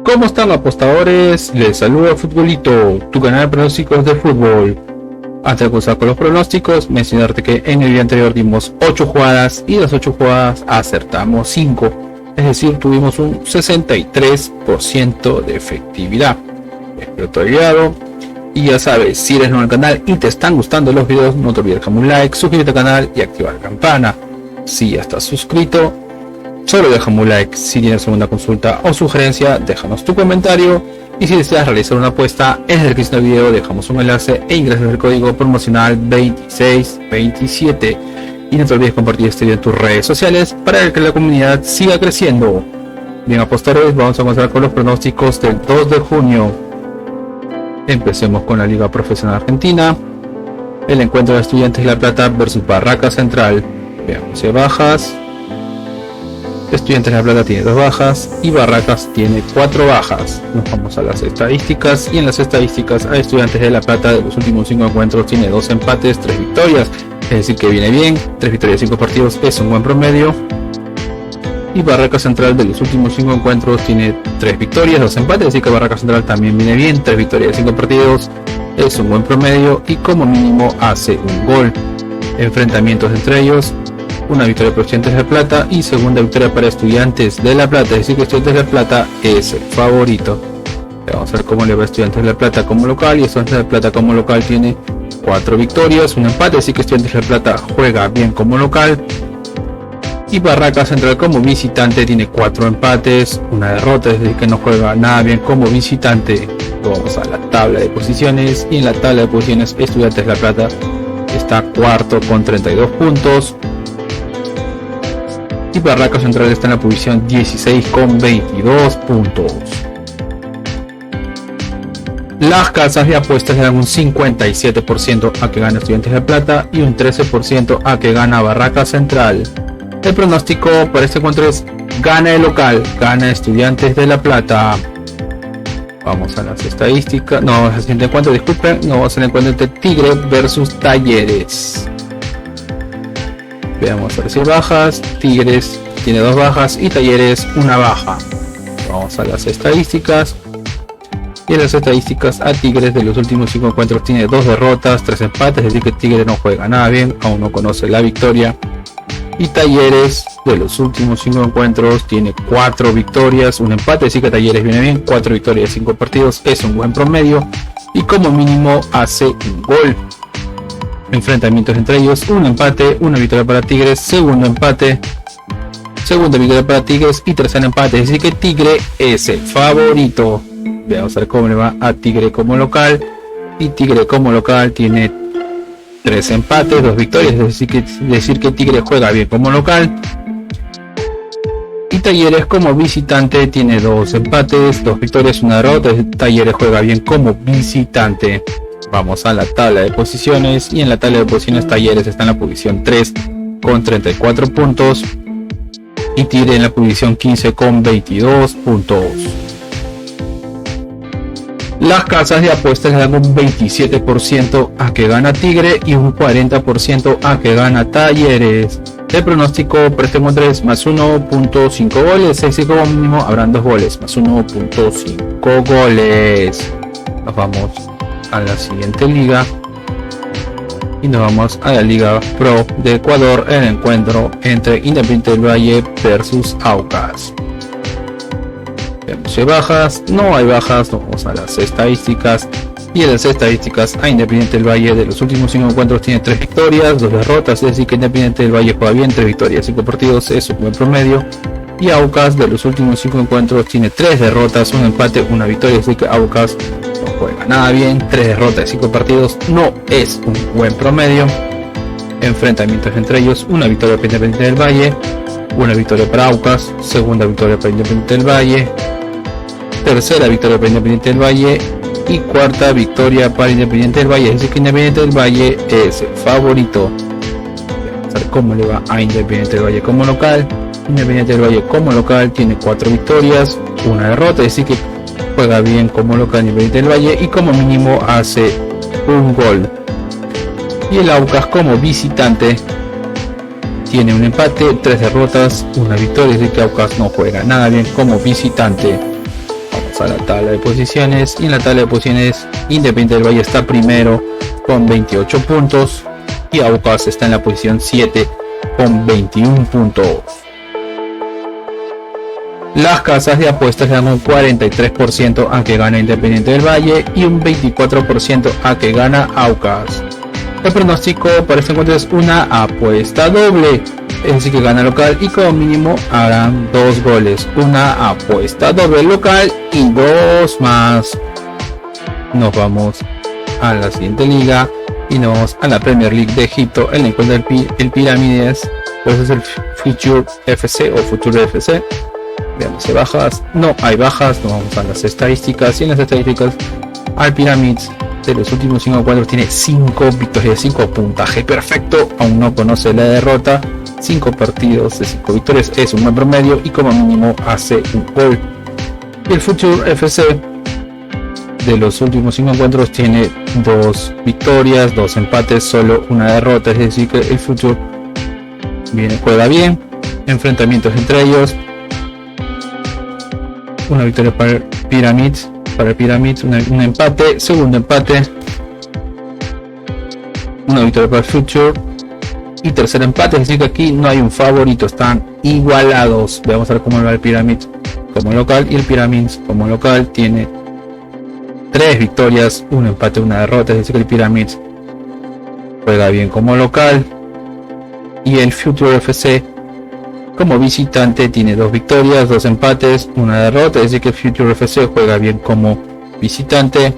¿Cómo están, apostadores? Les saluda Futbolito, tu canal de pronósticos de fútbol. Antes de comenzar con los pronósticos, mencionarte que en el video anterior dimos 8 jugadas y de las 8 jugadas acertamos 5, es decir, tuvimos un 63% de efectividad. Espero te haya ayudado. Y ya sabes, si eres nuevo al canal y te están gustando los videos, no te olvides dejar un like, suscribirte al canal y activar la campana. Si ya estás suscrito, solo déjame un like. Si tienes alguna consulta o sugerencia, déjanos tu comentario. Y si deseas realizar una apuesta, en la descripción del video dejamos un enlace e ingresas el código promocional 2627. Y no te olvides compartir este video en tus redes sociales para que la comunidad siga creciendo. Bien, apostadores, vamos a comenzar con los pronósticos del 2 de junio. Empecemos con la Liga Profesional Argentina. El encuentro de Estudiantes de La Plata versus Barracas Central. Veamos si bajas. Estudiantes de La Plata tiene 2 bajas y Barracas tiene 4 bajas. Nos vamos a las estadísticas, y en las estadísticas a Estudiantes de La Plata de los últimos 5 encuentros tiene 2 empates, 3 victorias, es decir que viene bien. 3 victorias, 5 partidos es un buen promedio. Y Barracas Central de los últimos 5 encuentros tiene 3 victorias, 2 empates, así que Barracas Central también viene bien. 3 victorias, 5 partidos es un buen promedio y como mínimo hace un gol. Enfrentamientos entre ellos: una victoria para Estudiantes de La Plata y segunda victoria para Estudiantes de La Plata, es decir que Estudiantes de La Plata es el favorito. Vamos a ver cómo le va a Estudiantes de La Plata como local, y Estudiantes de La Plata como local tiene 4 victorias, un empate, así que Estudiantes de La Plata juega bien como local. Y Barracas Central como visitante tiene 4 empates, una derrota, es decir que no juega nada bien como visitante. Vamos a la tabla de posiciones, y en la tabla de posiciones Estudiantes de La Plata está cuarto con 32 puntos. Y Barracas Central está en la posición 16 con 22 puntos. Las casas de apuestas le dan un 57% a que gana Estudiantes de La Plata y un 13% a que gana Barracas Central. El pronóstico para este encuentro es: gana el local, gana Estudiantes de La Plata. Vamos a las estadísticas. No, al siguiente encuentro, disculpen, no vamos al encuentro entre Tigre versus Talleres. Veamos a ver si bajas. Tigres tiene 2 bajas y Talleres 1 baja. Vamos a las estadísticas. Y en las estadísticas a Tigres de los últimos 5 encuentros tiene 2 derrotas, 3 empates, es decir que Tigres no juega nada bien, aún no conoce la victoria. Y Talleres de los últimos 5 encuentros tiene 4 victorias, un empate, así que Talleres viene bien. 4 victorias, 5 partidos es un buen promedio y como mínimo hace un gol. Enfrentamientos entre ellos: un empate, una victoria para Tigres, segundo empate, segunda victoria para Tigres y tercer empate, es decir que Tigre es el favorito. Veamos a ver cómo le va a Tigre como local, y Tigre como local tiene 3 empates, 2 victorias, es decir que Tigre juega bien como local. Y Talleres como visitante tiene 2 empates, 2 victorias, 1 derrota, Talleres juega bien como visitante. Vamos a la tabla de posiciones, y en la tabla de posiciones Talleres está en la posición 3 con 34 puntos y Tigre en la posición 15 con 22 puntos. Las casas de apuestas le dan un 27% a que gana Tigre y un 40% a que gana Talleres. El pronóstico para este encuentro es más 1.5 goles, es decir, como mínimo habrán 2 goles, más 1.5 goles. Nos vamos a la siguiente liga y nos vamos a la Liga Pro de Ecuador, el encuentro entre Independiente del Valle versus Aucas. Vemos si hay bajas, no hay bajas. Vamos a las estadísticas, y en las estadísticas a Independiente del Valle de los últimos 5 encuentros tiene 3 victorias, 2 derrotas, es decir que Independiente del Valle juega bien. 3 victorias, 5 partidos es un buen promedio. Y Aucas de los últimos 5 encuentros tiene 3 derrotas, 1 empate, 1 victoria, así que Aucas no juega nada bien. 3 derrotas, 5 partidos no es un buen promedio. Enfrentamientos entre ellos: una victoria para Independiente del Valle, una victoria para Aucas, segunda victoria para Independiente del Valle, tercera victoria para Independiente del Valle y cuarta victoria para Independiente del Valle, es decir que Independiente del Valle es el favorito. Vamos a ver cómo le va a Independiente del Valle como local. Independiente del Valle como local tiene 4 victorias, 1 derrota, es decir que juega bien como local Independiente del Valle y como mínimo hace un gol. Y el Aucas como visitante tiene un empate, 3 derrotas, 1 victoria, es decir que Aucas no juega nada bien como visitante. Vamos Vamos a la tabla de posiciones, y en la tabla de posiciones Independiente del Valle está primero con 28 puntos y Aucas está en la posición 7 con 21 puntos. Las casas de apuestas le dan un 43% a que gana Independiente del Valle y un 24% a que gana Aucas. El pronóstico para este encuentro es una apuesta doble, es decir que gana local y como mínimo harán 2 goles. Una apuesta doble local y 2 más. Nos vamos a la siguiente liga y nos vamos a la Premier League de Egipto. El encuentro del Pirámides, pues es el Future FC o Future FC. Veamos si bajas, no hay bajas. Nos vamos a las estadísticas y en las estadísticas al Pyramids de los últimos 5 encuentros tiene 5 victorias, 5 puntaje perfecto, aún no conoce la derrota, 5 partidos de 5 victorias es un buen promedio y como mínimo hace un gol. Y el Future FC de los últimos 5 encuentros tiene 2 victorias, 2 empates, solo una derrota, es decir que el Future juega bien, enfrentamientos entre ellos, una victoria para el Pyramids, un empate, segundo empate, una victoria para el Future y tercer empate, es decir que aquí no hay un favorito, están igualados. Vamos a ver cómo va el Pyramids como local, y el Pyramids como local tiene 3 victorias, un empate, una derrota, es decir que el Pyramids juega bien como local y el Future FC como visitante tiene 2 victorias, 2 empates, una derrota, es decir que el Future FC juega bien como visitante.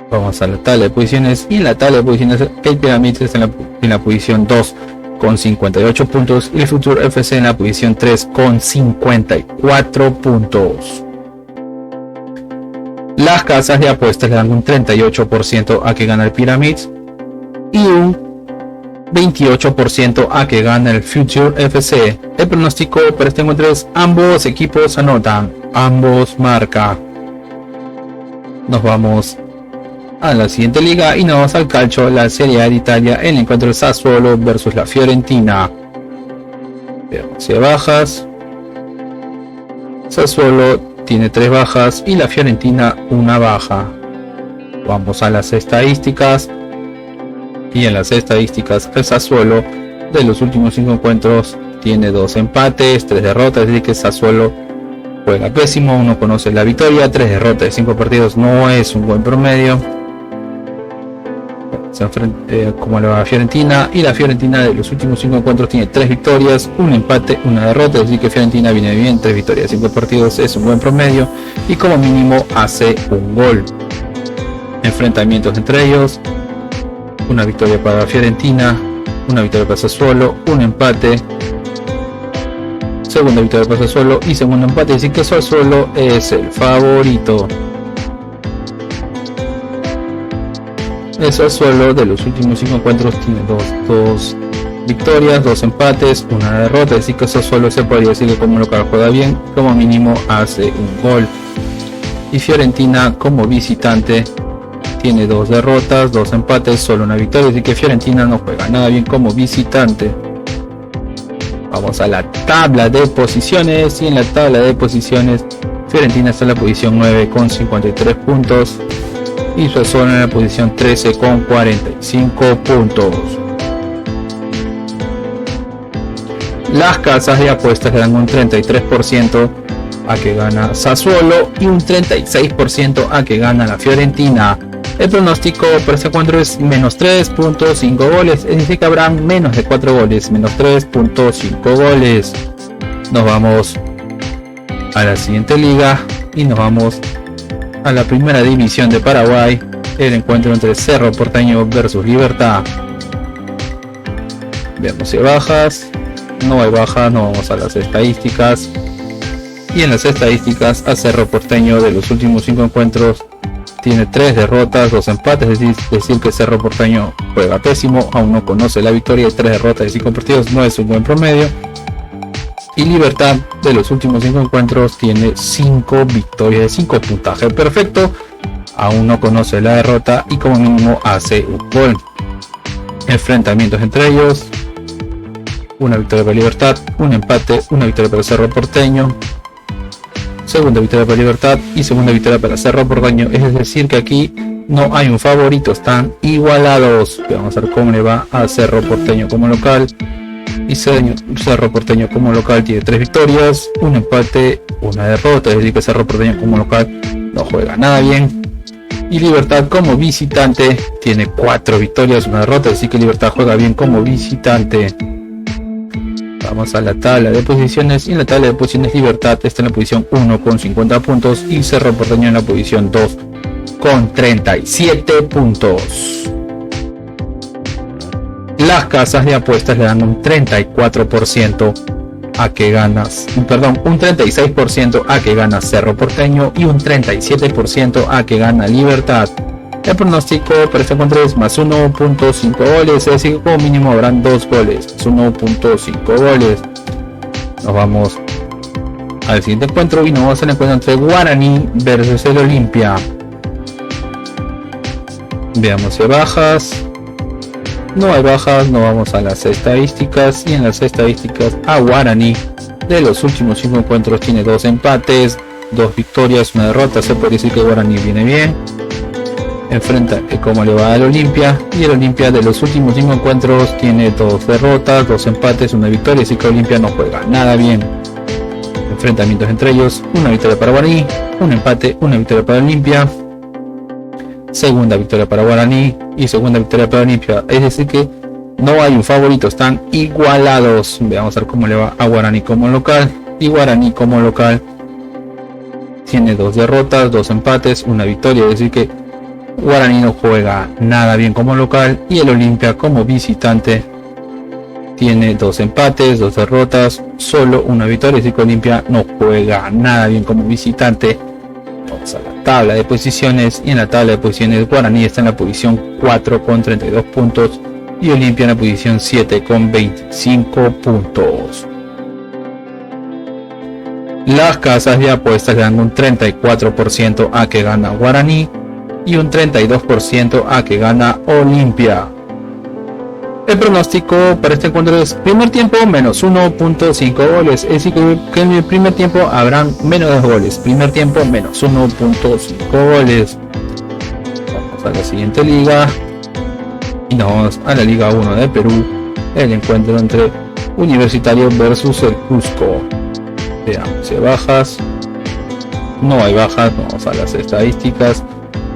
Vamos a la tabla de posiciones y en la tabla de posiciones el Pyramids está en la posición 2 con 58 puntos y el Future FC en la posición 3 con 54 puntos. Las casas de apuestas le dan un 38% a que gana el Pyramids y un 28% a que gana el Future FC. El pronóstico para este encuentro es ambos equipos anotan, ambos marca. Nos vamos a la siguiente liga y nos vamos al calcio, la Serie A de Italia, en el encuentro de Sassuolo versus la Fiorentina. Veamos si hay bajas. Sassuolo tiene 3 bajas y la Fiorentina una baja. Vamos a las estadísticas. Y en las estadísticas el Sassuolo de los últimos 5 encuentros tiene 2 empates, 3 derrotas, es decir que Sassuolo juega pésimo, uno conoce la victoria, 3 derrotas de 5 partidos no es un buen promedio. Se enfrenta como la Fiorentina, y la Fiorentina de los últimos 5 encuentros tiene 3 victorias, un empate, una derrota, es decir que Fiorentina viene bien, 3 victorias de 5 partidos es un buen promedio y como mínimo hace un gol. Enfrentamientos entre ellos: una victoria para Fiorentina, una victoria para Sassuolo, un empate, segunda victoria para Sassuolo y segundo empate, así que Sassuolo es el favorito. El Sassuolo de los últimos 5 encuentros tiene 2 victorias, 2 empates, una derrota, así que Sassuolo se podría decir que como local juega bien, como mínimo hace un gol. Y Fiorentina como visitante tiene 2 derrotas, 2 empates, solo una victoria, así que Fiorentina no juega nada bien como visitante. Vamos a la tabla de posiciones y en la tabla de posiciones Fiorentina está en la posición 9 con 53 puntos y Sassuolo en la posición 13 con 45 puntos. Las casas de apuestas le dan un 33% a que gana Sassuolo y un 36% a que gana la Fiorentina. El pronóstico para este encuentro es menos 3.5 goles, es decir que habrán menos de 4 goles, menos 3.5 goles. Nos vamos a la siguiente liga y nos vamos a la primera división de Paraguay, el encuentro entre Cerro Porteño versus Libertad. Veamos si hay bajas, no hay baja, nos vamos a las estadísticas y en las estadísticas a Cerro Porteño de los últimos 5 encuentros tiene 3 derrotas, 2 empates, es decir que Cerro Porteño juega pésimo, aún no conoce la victoria, y 3 derrotas de 5 partidos no es un buen promedio. Y Libertad de los últimos 5 encuentros tiene 5 victorias de 5 puntaje perfecto, aún no conoce la derrota y como mínimo hace un gol. Enfrentamientos entre ellos: una victoria para Libertad, un empate, una victoria para Cerro Porteño, segunda victoria para Libertad y segunda victoria para Cerro Porteño. Es decir que aquí no hay un favorito, están igualados. Vamos a ver cómo le va a Cerro Porteño como local. Y Cerro Porteño como local tiene 3 victorias, un empate, una derrota. Es decir que Cerro Porteño como local no juega nada bien. Y Libertad como visitante tiene 4 victorias, una derrota. Así que Libertad juega bien como visitante. Vamos a la tabla de posiciones. Y en la tabla de posiciones Libertad está en la posición 1 con 50 puntos. Y Cerro Porteño en la posición 2 con 37 puntos. Las casas de apuestas le dan un 34% a que ganas, un 36% a que gana Cerro Porteño y un 37% a que gana Libertad. El pronóstico para este encuentro es más 1.5 goles, es decir, como mínimo habrán 2 goles, más 1.5 goles. Nos vamos al siguiente encuentro y nos vamos al encuentro entre Guaraní versus el Olimpia. Veamos si hay bajas. No hay bajas, nos vamos a las estadísticas y en las estadísticas a Guaraní de los últimos 5 encuentros tiene 2 empates, 2 victorias, una derrota. Se puede decir que Guaraní viene bien. Enfrenta cómo le va al Olimpia y el Olimpia de los últimos 5 encuentros tiene 2 derrotas, 2 empates, una victoria. Así que Olimpia no juega nada bien. Enfrentamientos entre ellos, una victoria para Guaraní, un empate, una victoria para Olimpia. Segunda victoria para Guaraní y segunda victoria para Olimpia. Es decir que no hay un favorito, están igualados. Veamos a ver cómo le va a Guaraní como local. Y Guaraní como local tiene 2 derrotas, 2 empates, una victoria. Es decir que Guaraní no juega nada bien como local. Y el Olimpia como visitante tiene 2 empates, 2 derrotas, solo una victoria. Es decir que Olimpia no juega nada bien como visitante. Vamos a la tabla de posiciones y en la tabla de posiciones Guaraní está en la posición 4 con 32 puntos y Olimpia en la posición 7 con 25 puntos. Las casas de apuestas le dan un 34% a que gana Guaraní y un 32% a que gana Olimpia. El pronóstico para este encuentro es primer tiempo menos 1.5 goles, es decir que en el primer tiempo habrán menos 2 goles, primer tiempo menos 1.5 goles. Vamos a la siguiente liga y nos vamos a la Liga 1 de Perú, el encuentro entre Universitario versus el Cusco. Veamos si hay bajas, no hay bajas, vamos a las estadísticas.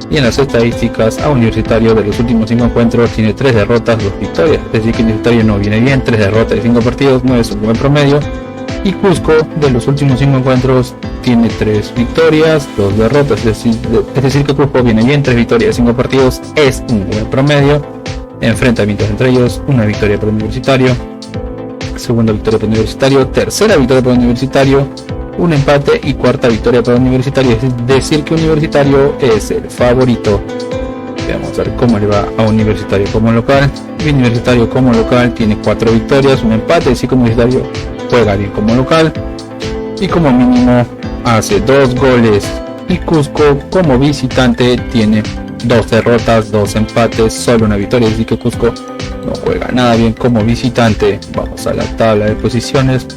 Y en las estadísticas a Universitario de los últimos 5 encuentros tiene 3 derrotas, 2 victorias. Es decir que Universitario no viene bien, 3 derrotas de 5 partidos, no es un buen promedio. Y Cusco de los últimos 5 encuentros tiene 3 victorias, 2 derrotas. Es decir que Cusco viene bien, 3 victorias de 5 partidos, es un buen promedio. Enfrentamientos entre ellos, una victoria para Universitario, segunda victoria para Universitario, tercera victoria para Universitario, un empate y cuarta victoria para Universitario. Es decir que Universitario es el favorito. Vamos a ver cómo le va a Universitario como local. Y Universitario como local tiene 4 victorias, un empate. Es decir que Universitario juega bien como local y como mínimo hace 2 goles. Y Cusco como visitante tiene 2 derrotas, 2 empates, solo una victoria. Es decir que Cusco no juega nada bien como visitante. Vamos a la tabla de posiciones.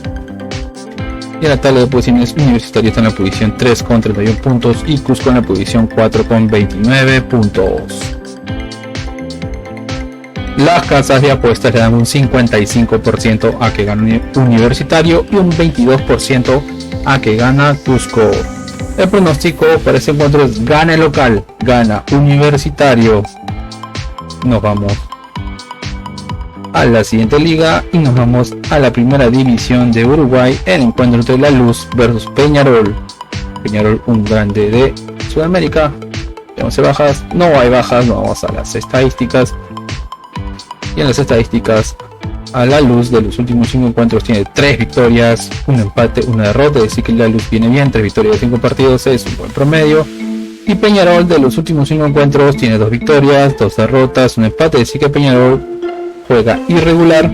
Y en la tabla de posiciones Universitario está en la posición 3 con 31 puntos y Cusco en la posición 4 con 29 puntos. Las casas de apuestas le dan un 55% a que gana Universitario y un 22% a que gana Cusco. El pronóstico para este encuentro es gana el local, gana Universitario. Nos vamos a la siguiente liga y nos vamos a la primera división de Uruguay, el encuentro entre La Luz versus Peñarol. Peñarol, un grande de Sudamérica. Veamos si bajas, no hay bajas, nos vamos a las estadísticas. Y en las estadísticas a La Luz de los últimos 5 encuentros tiene 3 victorias, un empate, una derrota. Es decir que La Luz viene bien, 3 victorias de 5 partidos, es un buen promedio. Y Peñarol de los últimos 5 encuentros tiene 2 victorias, 2 derrotas, un empate. Es decir que Peñarol juega irregular,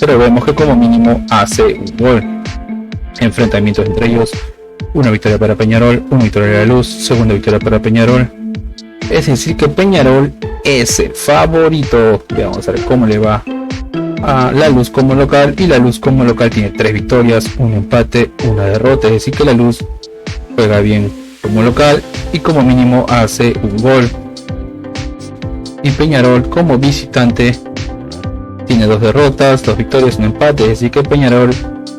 pero vemos que como mínimo hace un gol. Enfrentamientos entre ellos, una victoria para Peñarol, una victoria de La Luz, segunda victoria para Peñarol. Es decir que Peñarol es el favorito. Vamos a ver cómo le va a La Luz como local. Y La Luz como local tiene 3 victorias, un empate, una derrota. Es decir que La Luz juega bien como local y como mínimo hace un gol. Y Peñarol como visitante tiene 2 derrotas, 2 victorias, un empate, así que Peñarol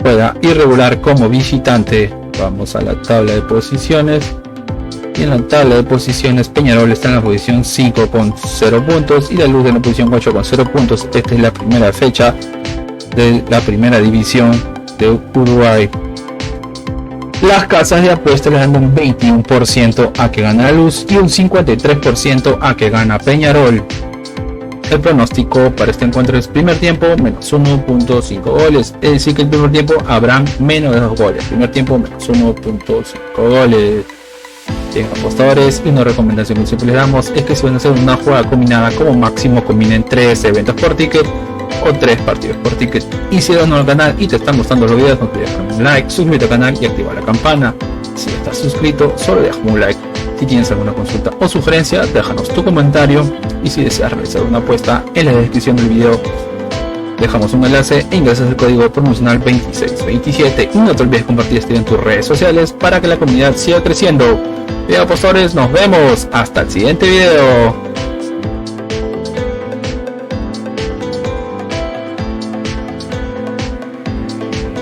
juega irregular como visitante. Vamos a la tabla de posiciones. Y en la tabla de posiciones Peñarol está en la posición 5 con 0 puntos y La Luz en la posición 8 con 0 puntos. Esta es la primera fecha de la primera división de Uruguay. Las casas de apuestas le dan un 21% a que gana La Luz y un 53% a que gana Peñarol. El pronóstico para este encuentro es primer tiempo menos 1.5 goles, es decir que el primer tiempo habrá menos de 2 goles, primer tiempo menos 1.5 goles. Bien, apostadores, y una recomendación que siempre les damos es que si van a hacer una jugada combinada, como máximo combinen 3 eventos por ticket o 3 partidos por ticket. Y si eres nuevo al canal y te están gustando los videos, no te dejes un like, suscríbete al canal y activa la campana. Si estás suscrito, solo déjame un like. Si tienes alguna consulta o sugerencia, déjanos tu comentario, y si deseas realizar una apuesta, en la descripción del video dejamos un enlace e ingresas el código promocional 2627 y no te olvides compartir este video en tus redes sociales para que la comunidad siga creciendo. Bien, apostadores, nos vemos hasta el siguiente video.